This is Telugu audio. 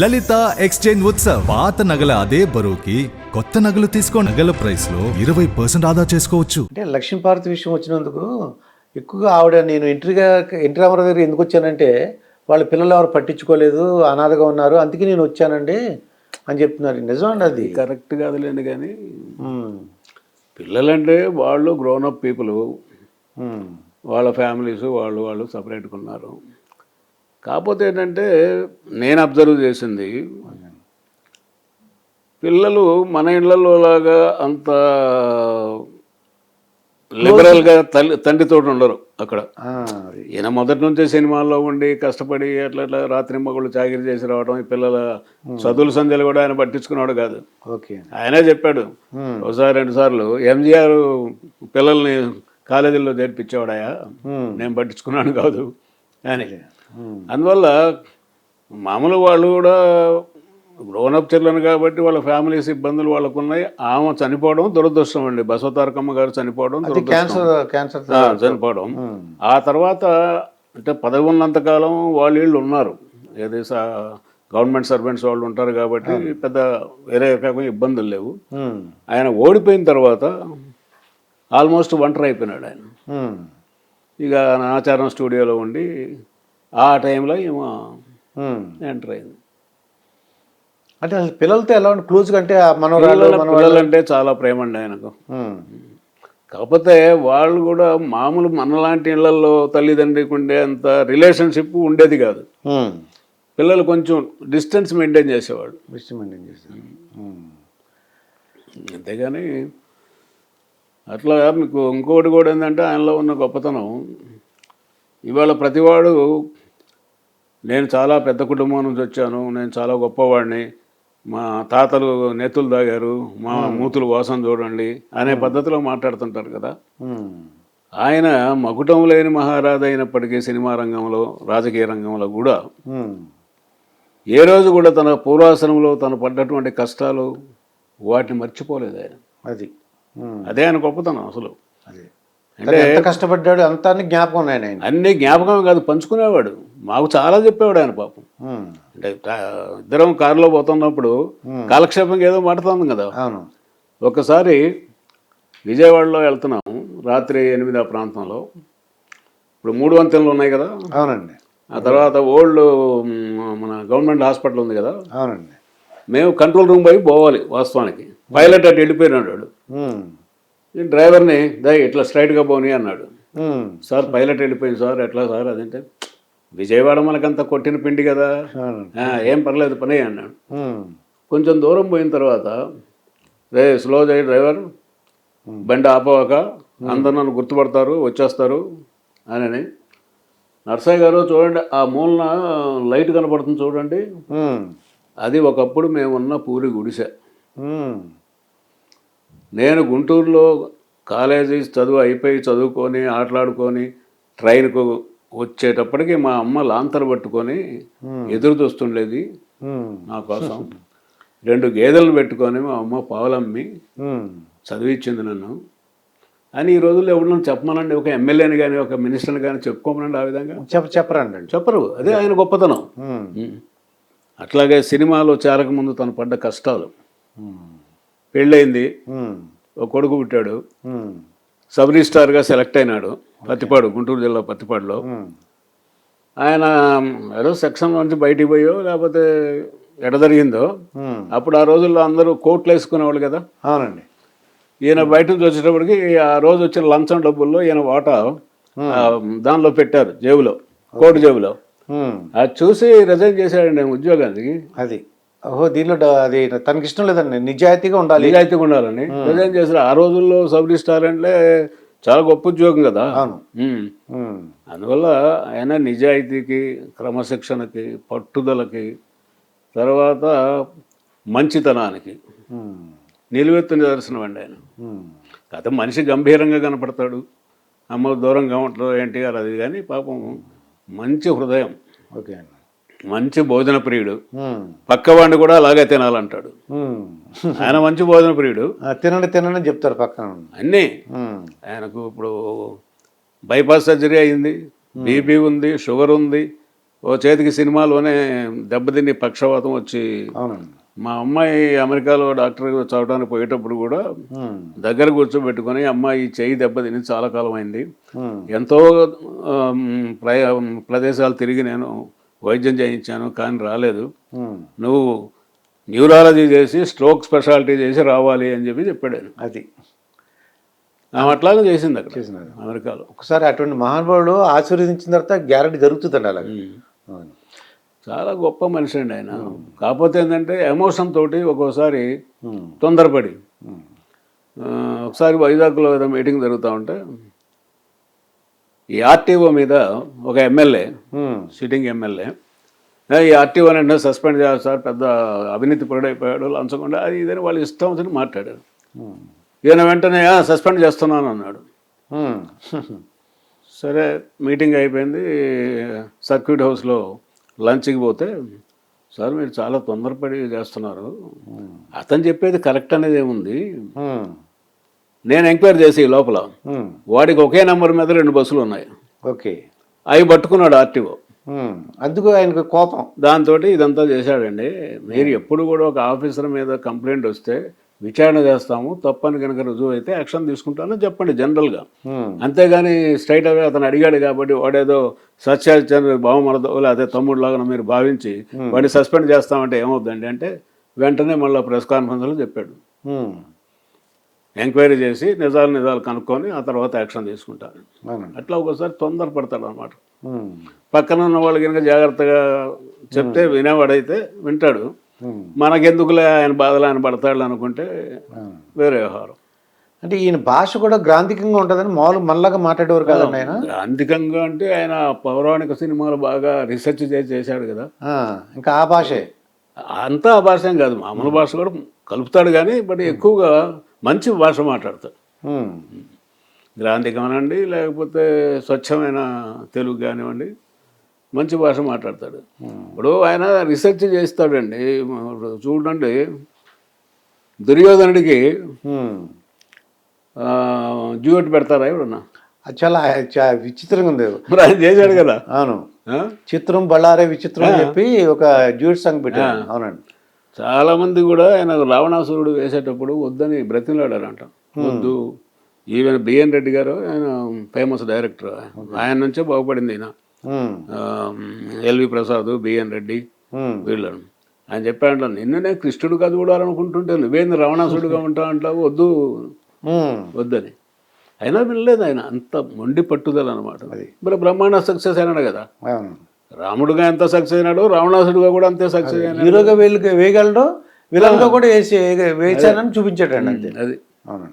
లలిత ఎక్స్చేంజ్ ఉత్సవ్ పాత నగల అదే బరువుకి కొత్త నగలు తీసుకో నగల ప్రైస్ లో 20% ఆదా చేసుకోవచ్చు. అంటే లక్ష్మీపార్వతి విషయం వచ్చినందుకు ఎక్కువగా ఆవిడ నేను ఎన్టీ రామారావు దగ్గర ఎందుకు వచ్చానంటే వాళ్ళ పిల్లలు ఎవరు పట్టించుకోలేదు, అనాథగా ఉన్నారు, అందుకే నేను వచ్చానండి అని చెప్తున్నారు. నిజమండి అది? కరెక్ట్ కాదులేండి, కానీ పిల్లలంటే వాళ్ళు గ్రోనప్ పీపుల్, వాళ్ళ ఫ్యామిలీస్ వాళ్ళు సపరేట్గా ఉన్నారు. కాకపోతే ఏంటంటే నేను అబ్జర్వ్ చేసింది, పిల్లలు మన ఇళ్లలో లాగా అంత లిబరల్గా తండ్రితో ఉండరు అక్కడ. ఈయన మొదటి నుంచే సినిమాల్లో ఉండి కష్టపడి అట్లా రాత్రి మగళ్ళు చాకిరి చేసి రావడం, ఈ పిల్లల చదువుల సంధ్యలు కూడా ఆయన పట్టించుకున్నాడు కాదు. ఆయనే చెప్పాడు ఒకసారి 2 సార్లు, ఎంజీఆర్ పిల్లల్ని కాలేజీల్లో చేర్పించేవాడాయా, నేను పట్టించుకున్నాను కాదు అని. అందువల్ల మామూలు వాళ్ళు కూడా గ్రోనప్ చిల్డ్రన్ కాబట్టి వాళ్ళ ఫ్యామిలీస్ ఇబ్బందులు వాళ్ళకు ఉన్నాయి. ఆమె చనిపోవడం దురదృష్టం అండి. బసవతారకమ్మ గారు చనిపోవడం చనిపోవడం. ఆ తర్వాత అంటే పదవి ఉన్నంతకాలం వాళ్ళు ఉన్నారు, ఏది గవర్నమెంట్ సర్వెంట్స్ వాళ్ళు ఉంటారు కాబట్టి పెద్ద వేరే రకమైన ఇబ్బందులు లేవు. ఆయన ఓడిపోయిన తర్వాత ఆల్మోస్ట్ ఒంటరి అయిపోయినాడు ఆయన. ఇక ఆచారం స్టూడియోలో ఉండి ఆ టైంలో ఏమో ఎంటర్ అయింది. అంటే అసలు పిల్లలతో ఎలా ఉండి క్లోజ్గా, అంటే పిల్లలంటే చాలా ప్రేమ అండి ఆయనకు. కాకపోతే వాళ్ళు కూడా మామూలు మనలాంటి ఇళ్లలో తల్లిదండ్రికి ఉండే అంత రిలేషన్షిప్ ఉండేది కాదు. పిల్లలు కొంచెం డిస్టెన్స్ మెయింటైన్ చేసేవాళ్ళు. అంతేగాని అట్లా మీకు ఇంకోటి కూడా ఏంటంటే ఆయనలో ఉన్న గొప్పతనం, ఇవాళ ప్రతివాడు నేను చాలా పెద్ద కుటుంబం నుంచి వచ్చాను, నేను చాలా గొప్పవాడిని, మా తాతలు నెత్తులు తాగారు, మా మూతులు వాసన చూడండి అనే పద్ధతిలో మాట్లాడుతుంటారు కదా. ఆయన మకుటం లేని మహారాజు అయినప్పటికీ సినిమా రంగంలో, రాజకీయ రంగంలో కూడా ఏ రోజు కూడా తన పూర్వాశ్రమంలో తను పడ్డటువంటి కష్టాలు వాటిని మర్చిపోలేదు ఆయన. అదే ఆయన గొప్పతనం అసలు. అంటే ఎంత కష్టపడ్డాడు అంతా జ్ఞాపకం ఉన్నాయి. అన్ని జ్ఞాపకం కాదు, పంచుకునేవాడు. మాకు చాలా చెప్పేవాడు ఆయన పాపం. అంటే ఇద్దరం కారులో పోతున్నప్పుడు కాలక్షేపంగా ఏదో మాట్లాడుతుంది కదా. ఒకసారి విజయవాడలో వెళ్తున్నాము, రాత్రి 8 ఆ ప్రాంతంలో. ఇప్పుడు 3 వంతెనలు ఉన్నాయి కదా. అవునండి. ఆ తర్వాత ఓల్డ్ మన గవర్నమెంట్ హాస్పిటల్ ఉంది కదా. అవునండి. మేము కంట్రోల్ రూమ్ పోయి పోవాలి. వాస్తవానికి పైలట్ అటు వెళ్ళిపోయినాడు వాడు. డ్రైవర్ని ఇట్లా స్ట్రైట్గా పోనీ అన్నాడు. సార్ పైలట్ వెళ్ళిపోయింది సార్, ఎట్లా సార్ అదంటే, విజయవాడ మనకంతా కొట్టిన పిండి కదా, ఏం పర్లేదు పని అన్నాడు. కొంచెం దూరం పోయిన తర్వాత, స్లో చేయి డ్రైవర్, బండి ఆపవాక, అందరు నన్ను గుర్తుపడతారు వచ్చేస్తారు అని. నర్సయ్య గారు చూడండి, ఆ మూలన లైట్ కనపడుతుంది చూడండి, అది ఒకప్పుడు మేమున్న పూరి గుడిసె. నేను గుంటూరులో కాలేజీ చదువు అయిపోయి చదువుకొని ఆటలాడుకొని ట్రైన్కు వచ్చేటప్పటికి మా అమ్మ లాంతరు పట్టుకొని ఎదురు చూస్తుండేది నా కోసం. 2 గేదెలను పెట్టుకొని మా అమ్మ పావులమ్మి చదివించింది నన్ను అని. ఈ రోజుల్లో ఎవరు చెప్పమనండి, ఒక ఎమ్మెల్యేని కానీ ఒక మినిస్టర్ని కానీ చెప్పుకోమనండి. ఆ విధంగా చెప్పరు. అదే ఆయన గొప్పతనం. అట్లాగే సినిమాలో చేరకముందు తను పడ్డ కష్టాలు, పెళ్ళయింది, ఒక కొడుకు పుట్టాడు, సబ్ రిజిస్ట్రార్గా సెలెక్ట్ అయినాడు పత్తిపాడు, గుంటూరు జిల్లా పత్తిపాడులో. ఆయన ఏదో సెక్షన్ నుంచి బయటికి పోయో లేకపోతే ఎడ జరిగిందో, అప్పుడు ఆ రోజుల్లో అందరూ కోట్లు వేసుకునేవాళ్ళు కదా. అవునండి. ఈయన బయట నుంచి వచ్చేటప్పటికి ఆ రోజు వచ్చిన లంచం డబ్బుల్లో ఈయన వాటా దానిలో పెట్టారు, జేబులో, కోటు జేబులో. అది చూసి రిజైన్ చేశాడండి ఉద్యోగానికి. దీనిలో అది తనకి ఇష్టం లేదండి, నిజాయితీగా ఉండాలని రిజైన్ చేశారు. ఆ రోజుల్లో సబ్ రిజిస్ట్రార్ అంటే చాలా గొప్ప ఉద్యోగం కదా. అందువల్ల ఆయన నిజాయితీకి, క్రమశిక్షణకి, పట్టుదలకి, తర్వాత మంచితనానికి నిలువెత్తు నిదర్శనం అండి ఆయన. కాకపోతే మనిషి గంభీరంగా కనపడతాడు, అమ్మ దూరంగా ఉంటాడు ఎన్టీఆర్ అది, కానీ పాపం మంచి హృదయం, మంచి భోజన ప్రియుడు, పక్కవాడిని కూడా అలాగే తినాలంటాడు. ఆయన మంచి భోజన ప్రియుడు. తినండి చెప్తారు పక్కన అన్నీ. ఆయనకు ఇప్పుడు బైపాస్ సర్జరీ అయింది, బీపీ ఉంది, షుగర్ ఉంది, ఓ చేతికి సినిమాలోనే దెబ్బతిని పక్షవాతం వచ్చి అవునండి. మా అమ్మాయి అమెరికాలో డాక్టర్ చదవడానికి పోయేటప్పుడు కూడా ఉమ్, దగ్గర కూర్చోబెట్టుకొని అమ్మాయి చెయ్యి దెబ్బతిని చాలా కాలం అయింది, ఉమ్, ఎంతో ప్రదేశాలు తిరిగి నేను వైద్యం చేయించాను కానీ రాలేదు, ఉమ్, నువ్వు న్యూరాలజీ చేసి స్ట్రోక్ స్పెషాలిటీ చేసి రావాలి అని చెప్పి చెప్పాడు ఆయన. అది ఆమె అట్లాగే చేసింది అక్కడ చేసినారు. అమెరికాలో. ఒకసారి అటువంటి మహానుభావుడు ఆశీర్వదించిన తర్వాత గ్యారెంటీ జరుగుతుందండి అలాగే. అవును. చాలా గొప్ప మనిషి అండి ఆయన. కాకపోతే ఏంటంటే ఎమోషన్ తోటి ఒక్కోసారి ఉమ్, తొందరపడి ఉమ్, ఒకసారి వైజాగ్లో ఏదో మీటింగ్ జరుగుతూ ఉంటే ఈ ఆర్టీఓ మీద ఒక ఎమ్మెల్యే, ఉమ్, సిట్టింగ్ ఎమ్మెల్యే, ఈ ఆర్టీఓ అంటే సస్పెండ్ చేయాలి సార్, పెద్ద అవినీతి పరుడైపోయాడు, లంచకుండా అది ఇదని వాళ్ళు ఇష్టం వచ్చి మాట్లాడారు. ఉమ్, ఈయన వెంటనే సస్పెండ్ చేస్తున్నాను అన్నాడు. ఉమ్, సరే మీటింగ్ అయిపోయింది, సర్క్యూట్ హౌస్లో లంచ్కి పోతే సార్ మీరు చాలా తొందరపడి చేస్తున్నారు, అతను చెప్పేది కరెక్ట్ అనేది ఏముంది, ఉమ్, నేను ఎంక్వైరీ చేసి ఈ లోపల ఉమ్, వాడికి ఒకే నెంబర్ మీద 2 బస్సులు ఉన్నాయి, ఓకే. అవి పట్టుకున్నాడు ఆర్టీఓ. ఉమ్, అందుకు ఆయనకు కోపం. దాంతో ఇదంతా చేశాడండి. మీరు ఎప్పుడు కూడా ఒక ఆఫీసర్ మీద కంప్లైంట్ వస్తే విచారణ చేస్తాము, తప్పని కనుక రుజువు అయితే యాక్షన్ తీసుకుంటానని చెప్పండి జనరల్గా. ఉమ్, అంతేగాని స్ట్రైట్ అవే అతను అడిగాడు కాబట్టి వాడేదో సత్యాచంద్ర బావమరదో అదే తమ్ముడులాగా మీరు భావించి వాడిని సస్పెండ్ చేస్తామంటే ఏమవుద్దండి అంటే వెంటనే మళ్ళీ ప్రెస్ కాన్ఫరెన్స్లో చెప్పాడు, ఉమ్, ఎంక్వైరీ చేసి నిజాలు కనుక్కొని ఆ తర్వాత యాక్షన్ తీసుకుంటారు. అవునండి. అట్లా ఒకసారి తొందరపడతాడు అనమాట. ఉమ్, పక్కన ఉన్న వాళ్ళు కనుక జాగ్రత్తగా చెప్తే వినేవాడైతే వింటాడు, ఉమ్, మనకెందుకులే ఆయన బాధలు ఆయన పడతాడు అనుకుంటే వేరే వ్యవహారం. అంటే ఈయన భాష కూడా గ్రాంధికంగా ఉంటుందని మామూలు మనలాగా మాట్లాడేవారు కదండి ఆయన. గ్రాంధికంగా అంటే ఆయన పౌరాణిక సినిమాలు బాగా రీసెర్చ్ చేశాడు కదా, ఆ, ఇంకా ఆ భాషే. అంతా ఆ భాష ఏం కాదు, మామూలు భాష కూడా కలుపుతాడు కానీ బట్ ఎక్కువగా మంచి భాష మాట్లాడతాడు. ఉమ్, గ్రాంధికం అనండి లేకపోతే స్వచ్ఛమైన తెలుగు కానివ్వండి, మంచి భాష మాట్లాడతాడు. ఇప్పుడు ఆయన రీసెర్చ్ చేస్తాడండి. చూడండి, దుర్యోధనుడికి ఉమ్, డ్యూయట్ పెడతారా ఎవడన్నా? అది చాలా విచిత్రంగా ఉంది. మరి ఆయన చేశాడు కదా. అవును, ఆ? చిత్రం బళ్ళారే విచిత్రం అని చెప్పి ఒక డ్యూట్ సాంగ్ పెట్టాడు. అవునండి. చాలామంది కూడా ఆయన రావణాసురుడు వేసేటప్పుడు వద్దని బ్రతిమలాడారంట. వద్దు, ఈవెన్ బిఎన్ రెడ్డి గారు ఆయన ఫేమస్ డైరెక్టర్, ఆయన నుంచే బాగుపడింది ఈయన. ఉమ్, ఎల్వి ప్రసాద్, బిఎన్ రెడ్డి ఉమ్, వీళ్ళను. ఆయన చెప్పాడంట, నిన్ననే కృష్ణుడుగా చూడాలనుకుంటుంటే నువ్వేంది రావణాసురుడుగా ఉంటావు అంటావు, వద్దు ఉమ్, వద్దని. అయినా వినలేదు ఆయన, అంత మొండి పట్టుదల అనమాట. అది. మరి బ్రహ్మాండ సక్సెస్ అయినాడు కదా. అవును. రాముడుగా ఎంత సక్సెస్ అయినాడు, రావణాసుడుగా కూడా అంతే సక్సెస్ అయినాడు. హీరోగా వేయగలడు, విలన్గా కూడా వేసానని చూపించాడు అండి అంతే. అది అవునండి.